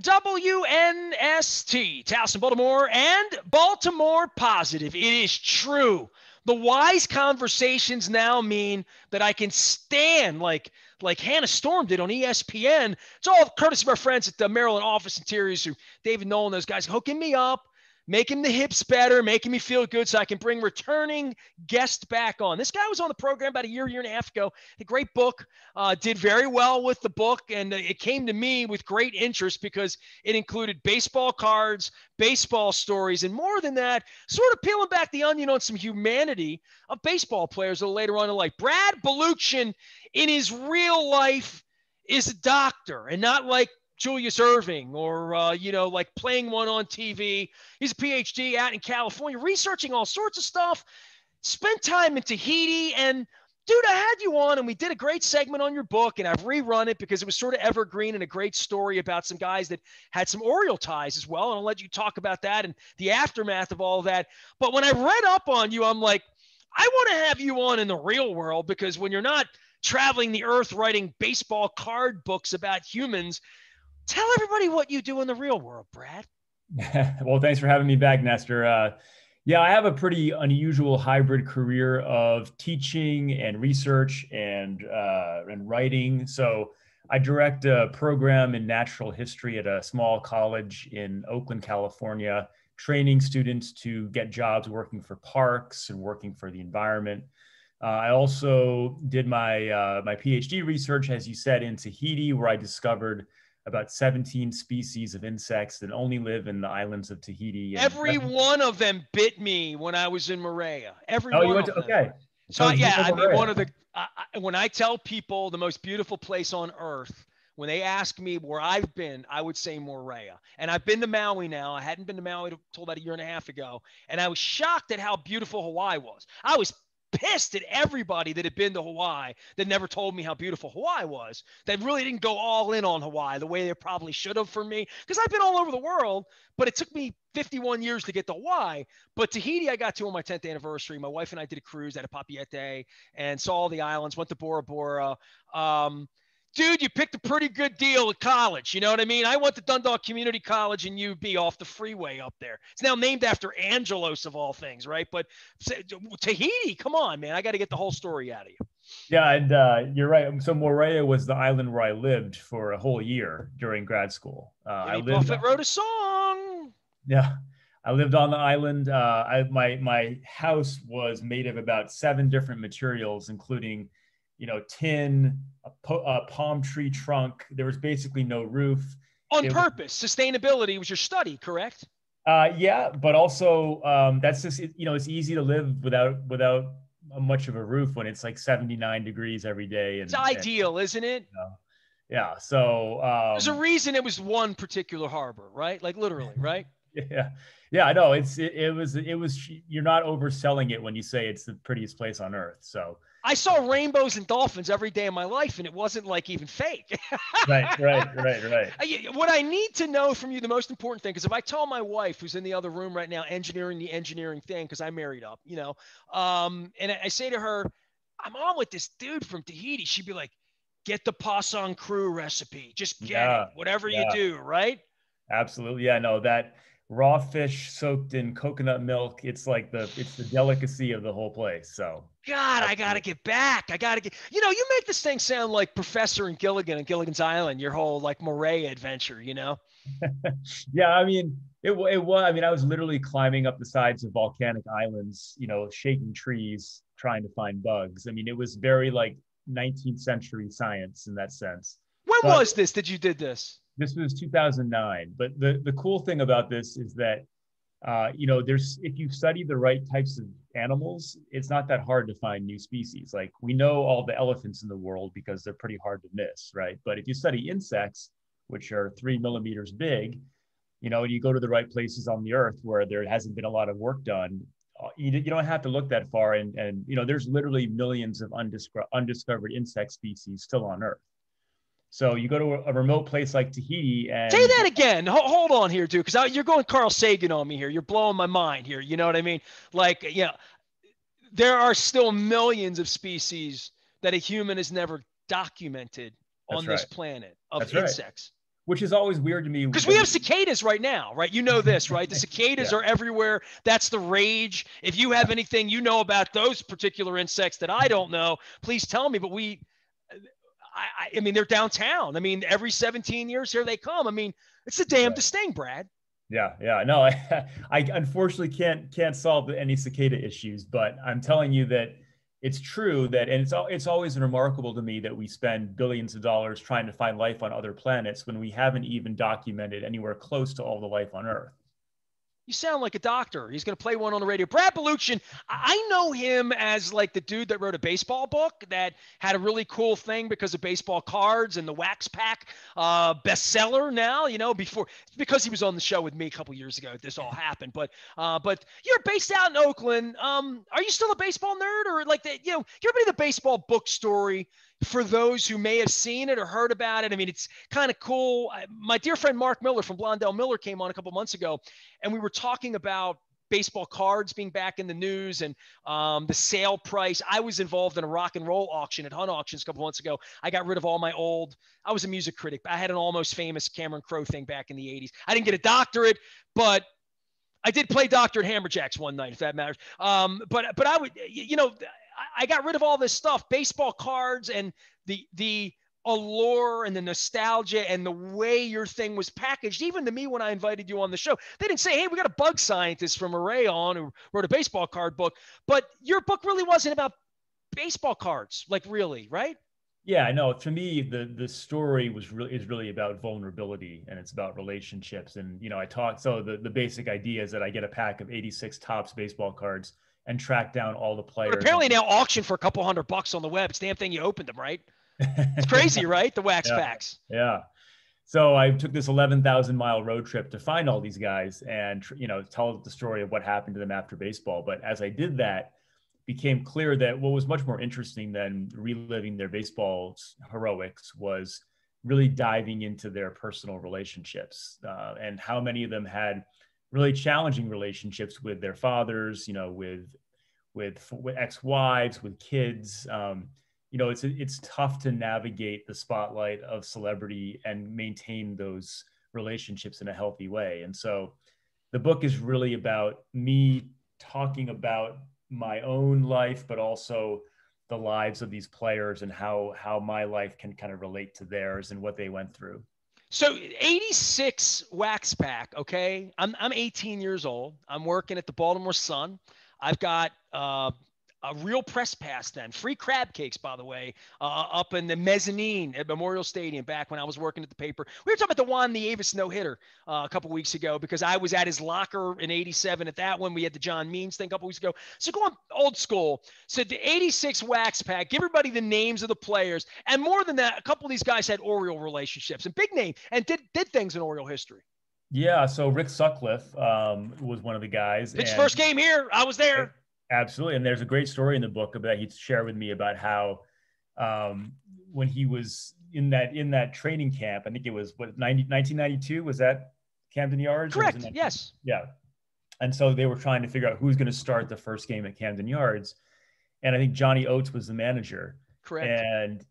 WNST, Towson, Baltimore, and Baltimore Positive. It is true. The wise conversations now mean that I can stand like Hannah Storm did on ESPN. It's all courtesy of our friends at the Maryland Office Interiors, who David Nolan, those guys hooking me up, making the hips better, making me feel good so I can bring returning guests back on. This guy was on the program about a year and a half ago. A great book, did very well with the book, and it came to me with great interest because it included baseball cards, baseball stories, and more than that, sort of peeling back the onion on some humanity of baseball players a little later on in life. Brad Balukjian, in his real life, is a doctor, and not like Julius Irving or, like playing one on TV. He's a PhD out in California, researching all sorts of stuff, spent time in Tahiti. And dude, I had you on and we did a great segment on your book, and I've rerun it because it was sort of evergreen and a great story about some guys that had some Oriole ties as well. And I'll let you talk about that and the aftermath of all of that. But when I read up on you, I'm like, I want to have you on in the real world, because when you're not traveling the earth writing baseball card books about humans, tell everybody what you do in the real world, Brad. Well, thanks for having me back, Nestor. Yeah, I have a pretty unusual hybrid career of teaching and research and writing. So I direct a program in natural history at a small college in Oakland, California, training students to get jobs working for parks and working for the environment. I also did my PhD research, as you said, in Tahiti, where I discovered about 17 species of insects that only live in the islands of Tahiti. Every one of them bit me when I was in Moorea. Every Oh, one you went of to, them. okay. So yeah, I mean, one of the when I tell people the most beautiful place on earth, when they ask me where I've been, I would say Moorea. And I've been to Maui now. I hadn't been to Maui until about a year and a half ago, and I was shocked at how beautiful Hawaii was. I was pissed at everybody that had been to Hawaii that never told me how beautiful Hawaii was. They really didn't go all in on Hawaii the way they probably should have for me, because I've been all over the world, but it took me 51 years to get to Hawaii. But Tahiti, I got to on my 10th anniversary. My wife and I did a cruise at a Papeete and saw all the islands, went to Bora Bora. Dude, you picked a pretty good deal at college. You know what I mean? I went to Dundalk Community College in UB off the freeway up there. It's now named after Angelos of all things, right? But Tahiti, come on, man. I got to get the whole story out of you. Yeah, and you're right. So Moorea was the island where I lived for a whole year during grad school. Jimmy Buffett wrote a song. Yeah, I lived on the island. My house was made of about 7 different materials, including, tin, a palm tree trunk. There was basically no roof. On purpose. Sustainability was your study, correct? Yeah, but also that's just, it's easy to live without much of a roof when it's like 79 degrees every day. It's ideal, isn't it? Yeah. So there's a reason it was one particular harbor, right? Like literally, right? Yeah. Yeah, I know. It was, you're not overselling it when you say it's the prettiest place on earth. So I saw rainbows and dolphins every day of my life, and it wasn't like even fake. Right. What I need to know from you, the most important thing, because if I tell my wife, who's in the other room right now, engineering the engineering thing, because I married up, and I say to her, I'm on with this dude from Tahiti, she'd be like, get the Pasang crew recipe. Just get it, whatever you do, right? Absolutely. Yeah, no, that raw fish soaked in coconut milk, it's the delicacy of the whole place. So God, I got to get back. You make this thing sound like Professor and Gilligan and Gilligan's Island, your whole like Moorea adventure, Yeah, I mean, it was, I was literally climbing up the sides of volcanic islands, shaking trees, trying to find bugs. I mean, it was very like 19th century science in that sense. When was this that you did this? This was 2009. But the cool thing about this is that, if you study the right types of animals, it's not that hard to find new species. Like we know all the elephants in the world because they're pretty hard to miss, right? But if you study insects, which are 3 millimeters big, and you go to the right places on the earth where there hasn't been a lot of work done, you don't have to look that far. And there's literally millions of undiscovered insect species still on earth. So you go to a remote place like Tahiti and... Say that again. Hold on here, dude, because you're going Carl Sagan on me here. You're blowing my mind here. You know what I mean? Like, there are still millions of species that a human has never documented on this planet of insects. which is always weird to me. Because we have cicadas right now, right? You know this, right? The cicadas Yeah. are everywhere. That's the rage. If you have anything you know about those particular insects that I don't know, please tell me. But I mean, they're downtown. I mean, every 17 years here they come. I mean, it's the damnedest thing, Brad. Yeah. No, I unfortunately can't solve any cicada issues, but I'm telling you that it's true that, and it's always remarkable to me that we spend billions of dollars trying to find life on other planets when we haven't even documented anywhere close to all the life on Earth. You sound like a doctor. He's going to play one on the radio. Brad Balukjian, I know him as like the dude that wrote a baseball book that had a really cool thing because of baseball cards and the wax pack bestseller now, before, because he was on the show with me a couple years ago. This all happened. But you're based out in Oakland. Are you still a baseball nerd, or like give everybody the baseball book story for those who may have seen it or heard about it? I mean, it's kind of cool. My dear friend Mark Miller from Blondell Miller came on a couple months ago, and we were talking about baseball cards being back in the news and the sale price. I was involved in a rock and roll auction at Hunt Auctions a couple months ago. I got rid of all my I was a music critic. I had an Almost Famous Cameron Crowe thing back in the 80s. I didn't get a doctorate, but I did play doctor at Hammerjacks one night, if that matters. But I would, I got rid of all this stuff, baseball cards, and the allure and the nostalgia and the way your thing was packaged. Even to me, when I invited you on the show, they didn't say, hey, we got a bug scientist from Array on who wrote a baseball card book. But your book really wasn't about baseball cards, like, really, right? Yeah, no, to me, the story is really about vulnerability, and it's about relationships. And, so the basic idea is that I get a pack of 86 Topps baseball cards and track down all the players. But apparently now auctioned for a couple $100 on the web. It's the damn thing you opened them, right? It's crazy, right? The wax packs. Yeah. So I took this 11,000-mile road trip to find all these guys and, tell the story of what happened to them after baseball. But as I did that, became clear that what was much more interesting than reliving their baseball heroics was really diving into their personal relationships, and how many of them had really challenging relationships with their fathers, with ex-wives, with kids. It's tough to navigate the spotlight of celebrity and maintain those relationships in a healthy way. And so the book is really about me talking about my own life, but also the lives of these players and how my life can kind of relate to theirs and what they went through. So 86 wax pack. Okay. I'm 18 years old. I'm working at the Baltimore Sun. I've got a real press pass then. Free crab cakes, by the way, up in the mezzanine at Memorial Stadium back when I was working at the paper. We were talking about the Juan Nieves no-hitter a couple weeks ago because I was at his locker in 87 at that one. We had the John Means thing a couple weeks ago. So going old school. So the 86 wax pack, give everybody the names of the players. And more than that, a couple of these guys had Oriole relationships and big name and did things in Oriole history. Yeah, so Rick Sutcliffe was one of the guys. His first game here, I was there. Absolutely. And there's a great story in the book that he shared with me about how when he was in that training camp, I think it was 1992, was that Camden Yards? Correct. Yes. Yeah. And so they were trying to figure out who's going to start the first game at Camden Yards. And I think Johnny Oates was the manager. Correct. And,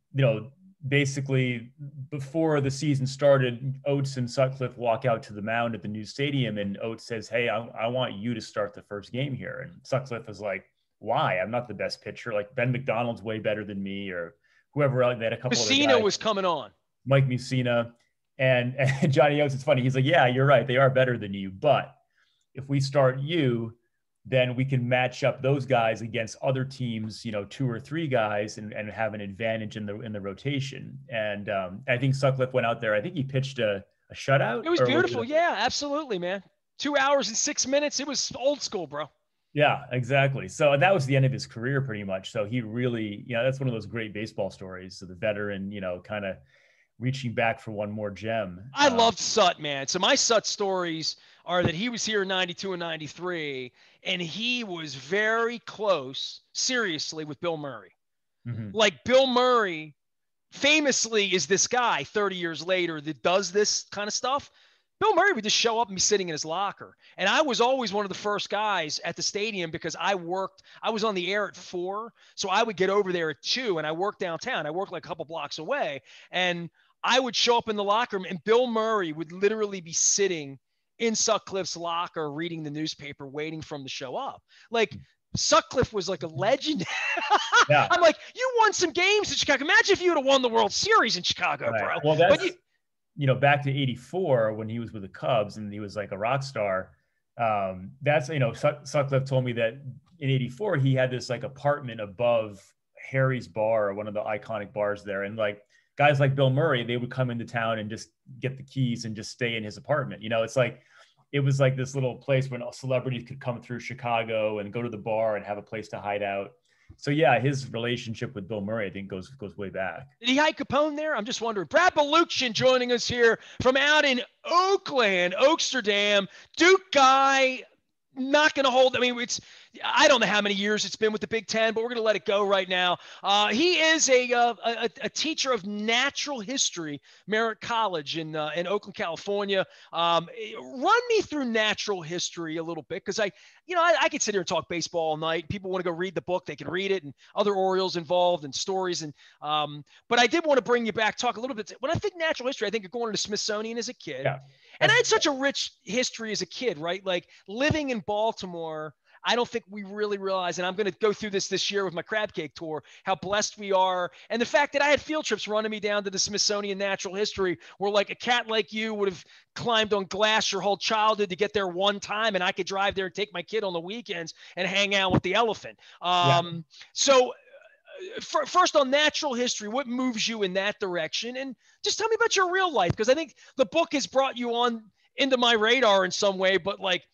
basically before the season started, Oates and Sutcliffe walk out to the mound at the new stadium, and Oates says, hey, I want you to start the first game here. And Sutcliffe is like, why? I'm not the best pitcher. Like Ben McDonald's way better than me, or whoever else. They had a couple of Mussina was coming on. Mike Mussina. And Johnny Oates, it's funny. He's like, yeah, you're right. They are better than you. But if we start you, then we can match up those guys against other teams, 2 or 3 guys and have an advantage in the rotation. And I think Sutcliffe went out there. I think he pitched a shutout. It was beautiful. Yeah, absolutely, man. 2 hours and 6 minutes. It was old school, bro. Yeah, exactly. So that was the end of his career pretty much. So he really, that's one of those great baseball stories. So the veteran, kind of reaching back for one more gem. I loved Sut, man. So my Sut stories are that he was here in 92 and 93, and he was very close, seriously, with Bill Murray. Mm-hmm. Like Bill Murray famously is this guy 30 years later that does this kind of stuff. Bill Murray would just show up and be sitting in his locker. And I was always one of the first guys at the stadium because I was on the air at 4. So I would get over there at 2 and I worked downtown. I worked like a couple blocks away. And I would show up in the locker room and Bill Murray would literally be sitting in Sutcliffe's locker reading the newspaper, waiting for him to show up. Like Sutcliffe was like a legend. Yeah. I'm like, you won some games in Chicago. Imagine if you would have won the World Series in Chicago, Right. bro. Well, But that's, back to 84 when he was with the Cubs and he was like a rock star. That's, Sutcliffe told me that in 84, he had this like apartment above Harry's Bar, one of the iconic bars there. And like guys like Bill Murray, they would come into town and just get the keys and just stay in his apartment. It's like, it was like this little place when celebrities could come through Chicago and go to the bar and have a place to hide out. So yeah, his relationship with Bill Murray, I think goes way back. did he hide Capone there? I'm just wondering. Brad Balukjian joining us here from out in Oakland, Oaksterdam. Duke guy, not going to hold. I mean, I don't know how many years it's been with the Big Ten, but we're going to let it go right now. He is a teacher of natural history, Merritt College in Oakland, California. Run me through natural history a little bit, because I could sit here and talk baseball all night. People want to go read the book, they can read it, and other Orioles involved and stories. And but I did want to bring you back, talk a little bit. When I think natural history, I think of going to the Smithsonian as a kid. Yeah. And I had such a rich history as a kid, right? Like living in Baltimore, I don't think we really realize, and I'm going to go through this year with my crab cake tour, how blessed we are. And the fact that I had field trips running me down to the Smithsonian Natural History, where like a cat like you would have climbed on glass your whole childhood to get there one time. And I could drive there and take my kid on the weekends and hang out with the elephant. So first on natural history, what moves you in that direction? And just tell me about your real life, because I think the book has brought you on into my radar in some way. But like,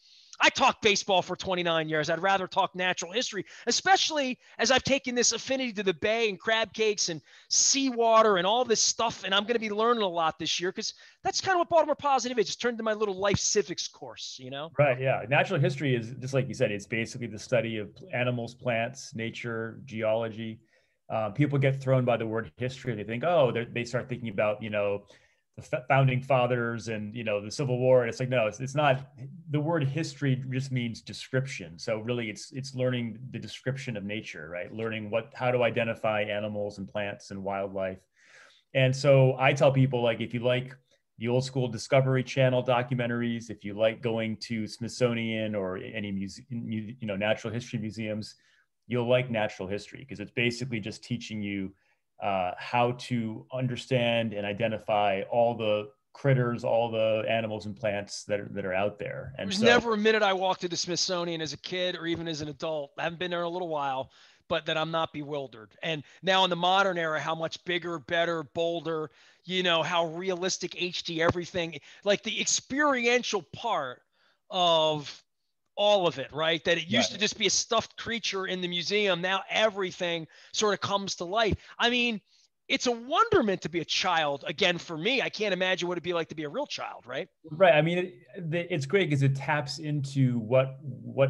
I talked baseball for 29 years. I'd rather talk natural history, especially as I've taken this affinity to the Bay and crab cakes and seawater and all this stuff. And I'm going to be learning a lot this year, because that's kind of what Baltimore Positive is. It's turned into my little life civics course, Right. Yeah. Natural history is just like you said, it's basically the study of animals, plants, nature, geology. People get thrown by the word history. They think, they start thinking about, the founding fathers and, the Civil War. And it's like, no, it's not. The word history just means description. So really it's learning the description of nature, right? Learning how to identify animals and plants and wildlife. And so I tell people, like, if you like the old school Discovery Channel documentaries, if you like going to Smithsonian or any natural history museums, you'll like natural history, because it's basically just teaching you how to understand and identify all the critters, all the animals and plants that are out there. And there's never a minute I walked to the Smithsonian as a kid or even as an adult, I haven't been there in a little while, but that I'm not bewildered. And now in the modern era, how much bigger, better, bolder, how realistic HD everything, like the experiential part of all of it, right? That it used to just be a stuffed creature in the museum. Now everything sort of comes to life. I mean, it's a wonderment to be a child. Again, for me, I can't imagine what it'd be like to be a real child, right? Right. I mean, it's great because it taps into what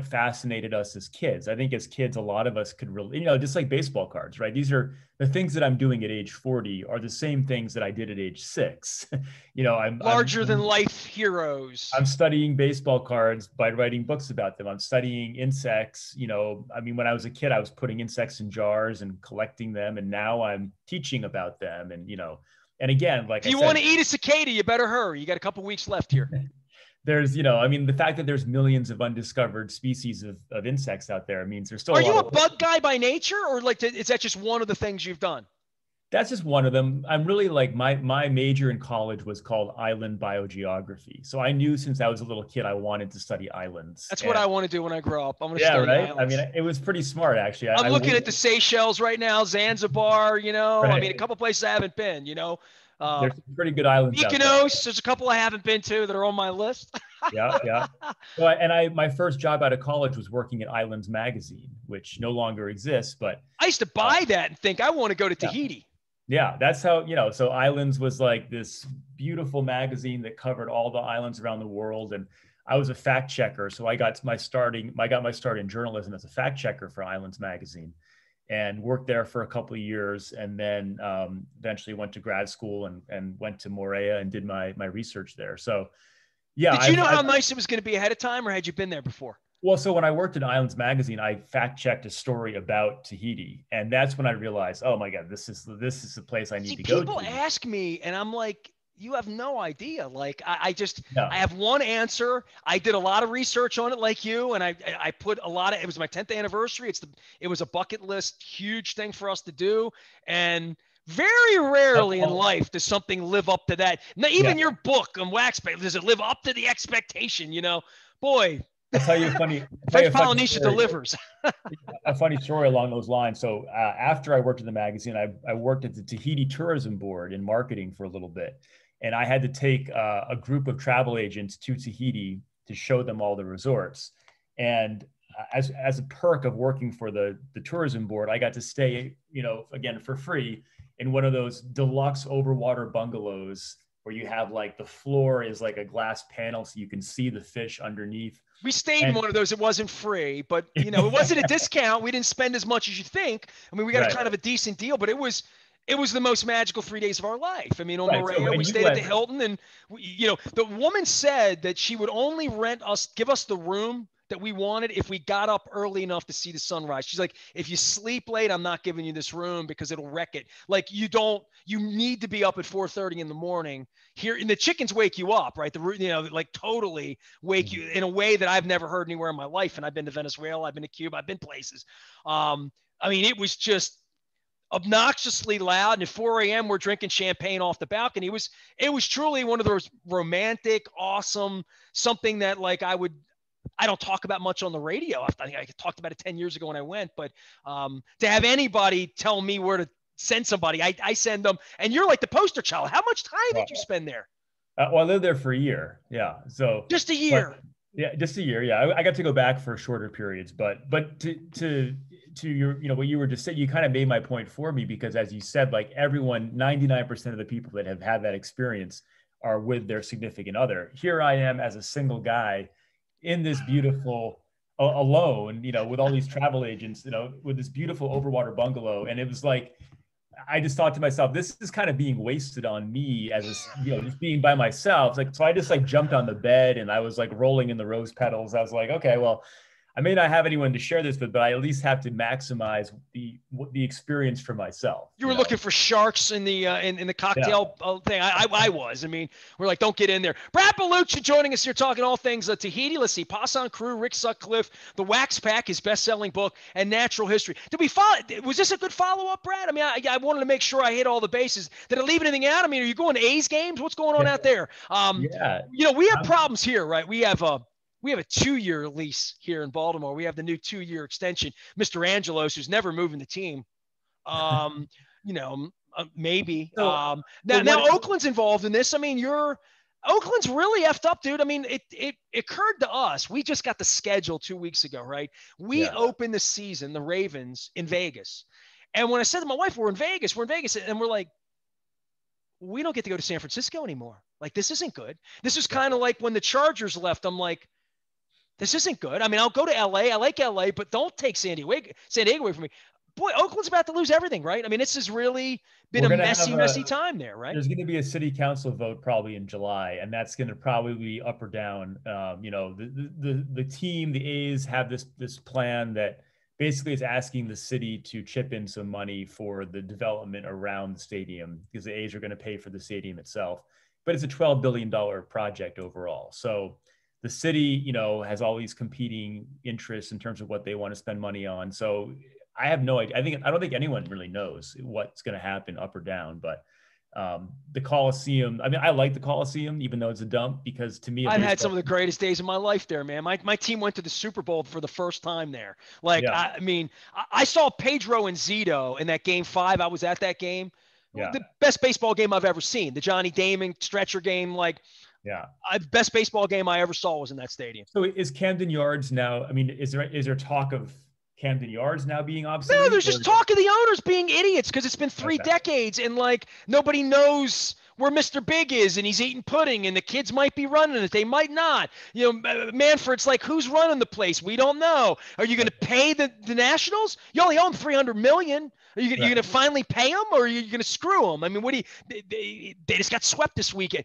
fascinated us as kids. I think as kids, a lot of us could really, just like baseball cards, right? These are the things that I'm doing at age 40 are the same things that I did at age 6. I'm larger than life heroes. I'm studying baseball cards by writing books about them. I'm studying insects. When I was a kid, I was putting insects in jars and collecting them. And now I'm teaching about them. And again, like if you want to eat a cicada, you better hurry. You got a couple weeks left here. There's, the fact that there's millions of undiscovered species of insects out there means there's still Are you a bug guy by nature, or like, is that just one of the things you've done? That's just one of them. I'm really like my major in college was called island biogeography. So I knew since I was a little kid, I wanted to study islands. That's what I want to do when I grow up. I'm going to study islands. I mean, it was pretty smart, actually. I'm looking at the Seychelles right now, Zanzibar, Right. I mean, a couple places I haven't been, There's some pretty good islands out there. Mykonos, there's a couple I haven't been to that are on my list. Yeah. So my first job out of college was working at Islands Magazine, which no longer exists, but I used to buy that and think I want to go to Tahiti. Yeah, that's how, so Islands was like this beautiful magazine that covered all the islands around the world. And I was a fact checker. So I got my start in journalism as a fact checker for Islands Magazine, and worked there for a couple of years. And then eventually went to grad school and went to Morea and did my research there. So yeah. Did you know how nice it was going to be ahead of time, or had you been there before? Well, so when I worked at Islands Magazine, I fact checked a story about Tahiti, and that's when I realized, oh my God, this is the place I need See, to go people to. ask me, and I'm like, you have no idea. Like, I No, have one answer. I did a lot of research on it, like you, and I put a lot of. It was my 10th anniversary. It was a bucket list, huge thing for us to do, and very rarely in oh, life does something live up to that. Now, yeah, even your book on Wax Paper, does it live up to the expectation? Boy, I'll tell you French a funny Polynesia story. delivers. A funny story along those lines. So after I worked at the magazine, I worked at the Tahiti Tourism Board in marketing for a little bit, and I had to take a group of travel agents to Tahiti to show them all the resorts. And as a perk of working for the tourism board, I got to stay, again for free in one of those deluxe overwater bungalows where you have like the floor is like a glass panel so you can see the fish underneath. We stayed in And one of those. It wasn't free, but it wasn't a discount. We didn't spend as much as you think. I mean, we got a right, kind of a decent deal, but it was the most magical 3 days of our life. I mean, on right. So Morea, we and you stayed at the went, Hilton, and the woman said that she would only give us the room that we wanted if we got up early enough to see the sunrise. She's like, if you sleep late, I'm not giving you this room because it'll wreck it. Like you need to be up at 4:30 in the morning here, and the chickens wake you up, right? Like totally wake you in a way that I've never heard anywhere in my life. And I've been to Venezuela, I've been to Cuba, I've been places. I mean, it was just obnoxiously loud. And at 4 a.m., we're drinking champagne off the balcony. It was truly one of those romantic, awesome, something that like I don't talk about much on the radio. I think I talked about it 10 years ago when I went, but to have anybody tell me where to send somebody, I send them. And you're like the poster child. How much time did you spend there? well, I lived there for a year. Yeah. So, Just a but year. yeah, just a year. Yeah. I got to go back for shorter periods, but to your, what you were just saying, you kind of made my point for me because as you said, like everyone, 99% of the people that have had that experience are with their significant other. Here I am as a single guy in this beautiful alone, with all these travel agents, with this beautiful overwater bungalow. And it was like, I just thought to myself, this is kind of being wasted on me as just being by myself. Like, so I just like jumped on the bed and I was like rolling in the rose petals. I was like, okay, well, I may not have anyone to share this with, but I at least have to maximize the experience for myself. You were looking for sharks in the in the Yeah. cocktail thing. I was. I mean, we're like, don't get in there. Brad Balukjian joining us here, talking all things Tahiti. Let's see, Passon Crew, Rick Sutcliffe, The Wax Pack, his best-selling book, and Natural History. Did we follow? Was this a good follow-up, Brad? I mean, I wanted to make sure I hit all the bases. Did I leave anything out? I mean, are you going to A's games? What's going on out there? Yeah. We have problems here, right? We have a 2-year lease here in Baltimore. We have the new 2-year extension. Mr. Angelos, who's never moving the team. Um, maybe. So, Now Oakland's involved in this. I mean, Oakland's really effed up, dude. I mean, it occurred to us. We just got the schedule 2 weeks ago, right? We yeah. opened the season, the Ravens, in Vegas. And when I said to my wife, we're in Vegas, and we're like, we don't get to go to San Francisco anymore. Like, this isn't good. This is kind of like when the Chargers left. I'm like, this isn't good. I mean, I'll go to LA. I like LA, but don't take San Diego away from me. Boy, Oakland's about to lose everything, right? I mean, this has really been We're a gonna have messy time there, right? There's going to be a city council vote probably in July, and that's going to probably be up or down. The team, the A's, have this plan that basically is asking the city to chip in some money for the development around the stadium because the A's are going to pay for the stadium itself. But it's a $12 billion project overall. So the city, has all these competing interests in terms of what they want to spend money on. So I have no idea. I don't think anyone really knows what's going to happen up or down, but the Coliseum, I mean, I like the Coliseum, even though it's a dump, because to me, I've had some of the greatest days of my life there, man. My team went to the Super Bowl for the first time there. Like, yeah, I mean, I saw Pedro and Zito in that game 5. I was at that game. yeah, The best baseball game I've ever seen. The Johnny Damon stretcher game, like, yeah. best baseball game I ever saw was in that stadium. So is Camden Yards now, I mean, is there talk of Camden Yards now being obsolete? No, there's just talk of the owners being idiots because it's been 3 Okay. decades and like nobody knows where Mr. Big is and he's eating pudding and the kids might be running it. They might not. Manfred's like, who's running the place? We don't know. Are you going to pay the Nationals? You only owe them $300 million. Are you going to finally pay them or are you going to screw them? I mean, what do you, they just got swept this weekend.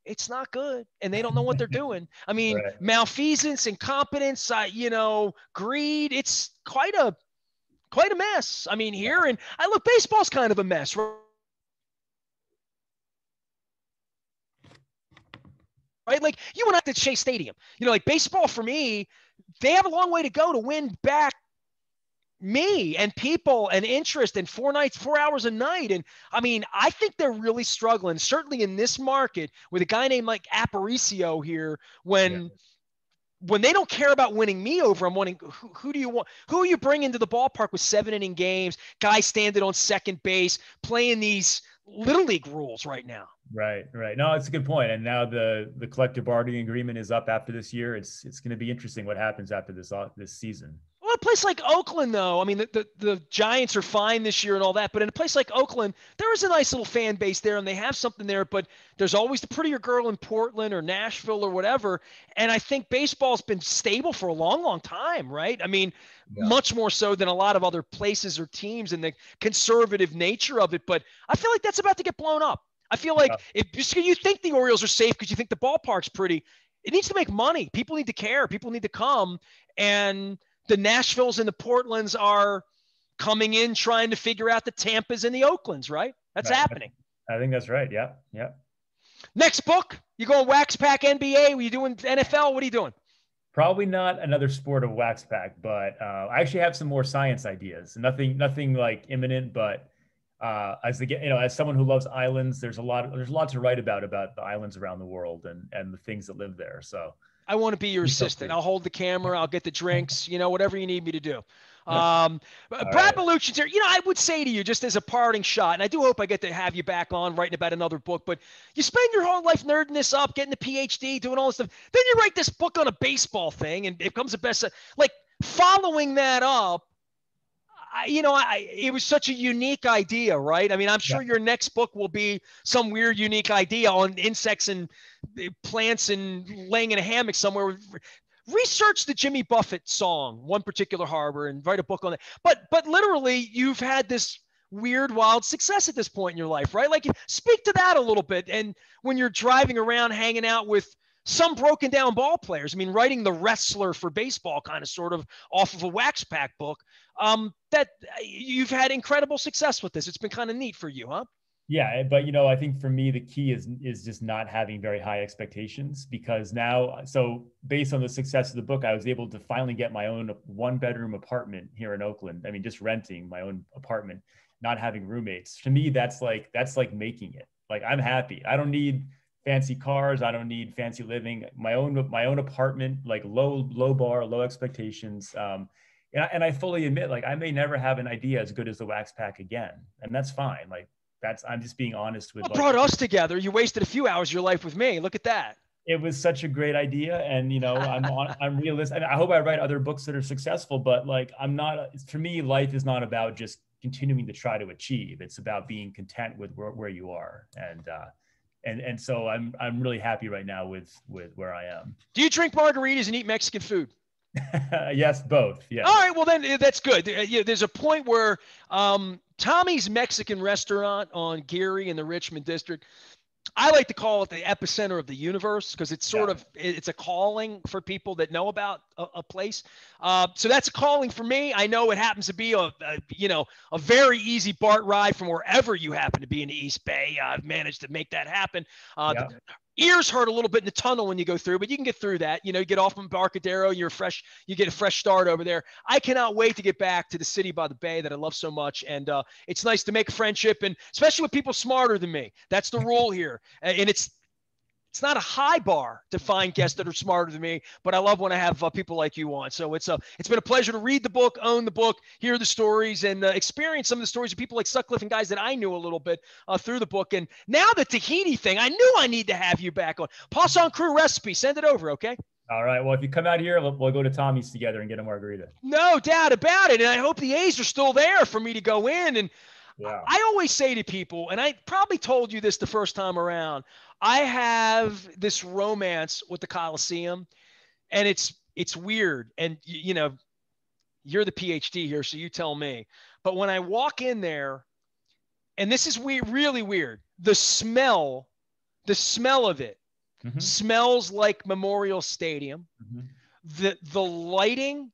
it's not good, and they don't know what they're doing. I mean, Right. malfeasance, incompetence, greed. It's quite a mess. I mean, here, and I look, baseball's kind of a mess, right? Like you and I at Shea Stadium. Like baseball for me, they have a long way to go to win back me and people and interest and 4 hours a night. And I mean, I think they're really struggling, certainly in this market with a guy named like Aparicio here. Yeah. When they don't care about winning me over, I'm wanting who do you want? Who are you bringing to the ballpark with 7 inning games? Guys standing on second base, playing these little league rules right now. Right, right. No, it's a good point. And now the collective bargaining agreement is up after this year. It's going to be interesting what happens after this season. Well, a place like Oakland, though, I mean, the Giants are fine this year and all that, but in a place like Oakland, there is a nice little fan base there, and they have something there, but there's always the prettier girl in Portland or Nashville or whatever, and I think baseball's been stable for a long, long time, right? I mean, Yeah. much more so than a lot of other places or teams and the conservative nature of it, but I feel like that's about to get blown up. I feel like Yeah. if you think the Orioles are safe because you think the ballpark's pretty, it needs to make money. People need to care. People need to come, and the Nashvilles and the Portlands are coming in trying to figure out the Tampas and the Oaklands, right? That's Right. happening. I think that's right. Yeah. Yeah. Next book, you going Wax Pack NBA? Were you doing NFL? What are you doing? Probably not another sport of wax pack, but I actually have some more science ideas. Nothing like imminent, but as someone who loves islands, there's a lot to write about the islands around the world and the things that live there. So I want to be your assistant. I'll hold the camera. I'll get the drinks, whatever you need me to do. Brad right. Balukjian's here. I would say to you, just as a parting shot, and I do hope I get to have you back on writing about another book, but you spend your whole life nerding this up, getting the PhD, doing all this stuff. Then you write this book on a baseball thing, and it becomes a bestseller. Like following that up, it was such a unique idea, right? I mean, I'm sure Yeah. your next book will be some weird, unique idea on insects and plants and laying in a hammock somewhere. Research the Jimmy Buffett song, One Particular Harbor, and write a book on it. But literally, you've had this weird, wild success at this point in your life, right? Like, speak to that a little bit. And when you're driving around, hanging out with some broken down ball players, I mean, writing The Wrestler for baseball, kind of sort of off of a Wax Pack book, that you've had incredible success with this. It's been kind of neat for you, huh? Yeah, but I think for me the key is just not having very high expectations, because now, so based on the success of the book, I was able to finally get my own 1-bedroom apartment here in Oakland. I mean, just renting my own apartment, not having roommates. To me, that's like making it. Like, I'm happy. I don't need fancy cars. I don't need fancy living. My own apartment, like low bar, low expectations. And I fully admit, like, I may never have an idea as good as the Wax Pack again, and that's fine. Like, I'm just being honest with. What brought us together? You wasted a few hours of your life with me. Look at that. It was such a great idea, and I'm realistic. I mean, I hope I write other books that are successful, but like, I'm not. For me, life is not about just continuing to try to achieve. It's about being content with where you are, and so I'm really happy right now with where I am. Do you drink margaritas and eat Mexican food? Yes, both. Yeah. All right, well then that's good. There's a point where Tommy's Mexican restaurant on Geary in the Richmond district, I like to call it the epicenter of the universe, because it's sort of, it's a calling for people that know about a place. So that's a calling for me. I know it happens to be a very easy BART ride from wherever you happen to be in the East Bay. I've managed to make that happen. The ears hurt a little bit in the tunnel when you go through, but you can get through that. You get off from Embarcadero, you get a fresh start over there. I cannot wait to get back to the city by the bay that I love so much. And it's nice to make a friendship, and especially with people smarter than me. That's the rule here. And it's not a high bar to find guests that are smarter than me, but I love when I have people like you on. So it's been a pleasure to read the book, own the book, hear the stories, and experience some of the stories of people like Sutcliffe and guys that I knew a little bit through the book. And now the tahini thing, I knew I need to have you back on. Poisson Crew recipe, send it over, okay? All right. Well, if you come out here, we'll go to Tommy's together and get a margarita. No doubt about it. And I hope the A's are still there for me to go in. And Yeah. I always say to people, and I probably told you this the first time around, I have this romance with the Coliseum, and it's weird. And you're the PhD here, so you tell me. But when I walk in there, and this is weird, really weird, the smell The smell of it smells like Memorial Stadium. The lighting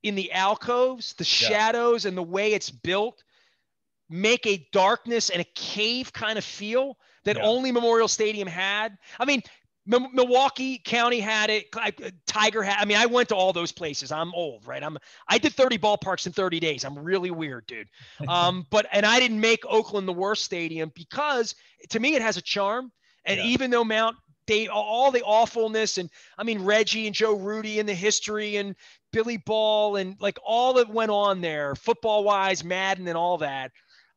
in the alcoves, the shadows, and the way it's built make a darkness and a cave kind of feel that only Memorial Stadium had. I mean, Milwaukee County had it. Tiger had. I mean, I went to all those places. I'm old, right? I did 30 ballparks in 30 days. I'm really weird, dude. And I didn't make Oakland the worst stadium because to me it has a charm. And even though all the awfulness, and I mean Reggie and Joe Rudy and the history and Billy Ball and like all that went on there, football wise, Madden and all that.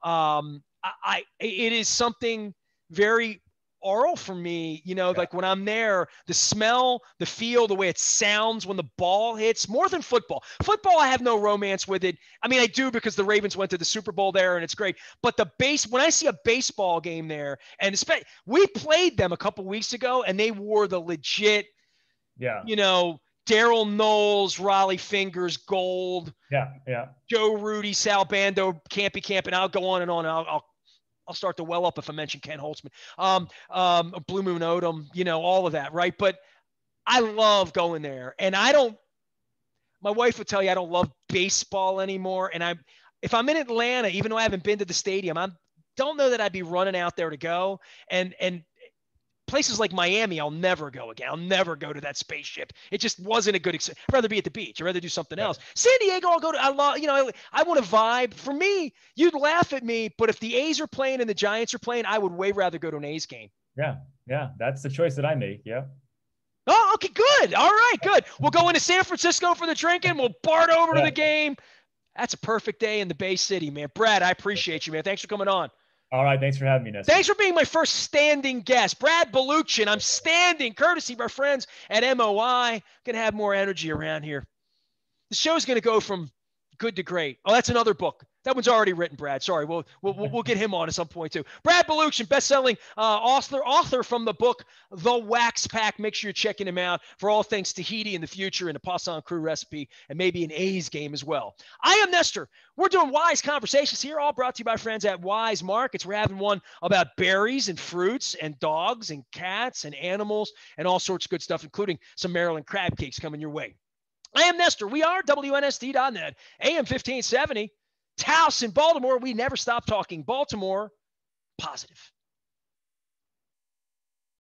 It is something very oral for me, like when I'm there, the smell, the feel, the way it sounds when the ball hits, more than football. Football, I have no romance with it. I mean, I do because the Ravens went to the Super Bowl there and it's great. But when I see a baseball game there, and we played them a couple weeks ago and they wore the legit, Daryl Knowles, Raleigh Fingers, gold. Joe Rudy, Sal Bando, Campy Camp, and I'll go on and on. I'll start to well up if I mention Ken Holtzman, Blue Moon Odom, all of that, right? But I love going there, and my wife would tell you I don't love baseball anymore. And if I'm in Atlanta, even though I haven't been to the stadium, I don't know that I'd be running out there to go. And places like Miami, I'll never go again. I'll never go to that spaceship. It just wasn't a good experience. I'd rather be at the beach. I'd rather do something else. San Diego, I'll go to. I want to vibe. For me, you'd laugh at me, but if the A's are playing and the Giants are playing, I would way rather go to an A's game. Yeah, that's the choice that I make. Yeah. Oh, okay, good. All right, good. We'll go into San Francisco for the drinking. We'll BART over to the game. That's a perfect day in the Bay City, man. Brad, I appreciate you, man. Thanks for coming on. All right. Thanks for having me, Nestor. Thanks for being my first standing guest. Brad Balukjian. I'm standing, courtesy of our friends at MOI. Going to have more energy around here. The show's going to go from good to great. Oh, that's another book. That one's already written, Brad. Sorry. We'll get him on at some point too. Brad Balukjian, best-selling author from the book The Wax Pack. Make sure you're checking him out for all things Tahiti in the future and a Poisson Crew recipe and maybe an A's game as well. I am Nestor. We're doing Wise Conversations here, all brought to you by friends at Wise Markets. We're having one about berries and fruits and dogs and cats and animals and all sorts of good stuff, including some Maryland crab cakes coming your way. I am Nestor. We are WNST.net, AM 1570. Taos in Baltimore. We never stop talking Baltimore positive.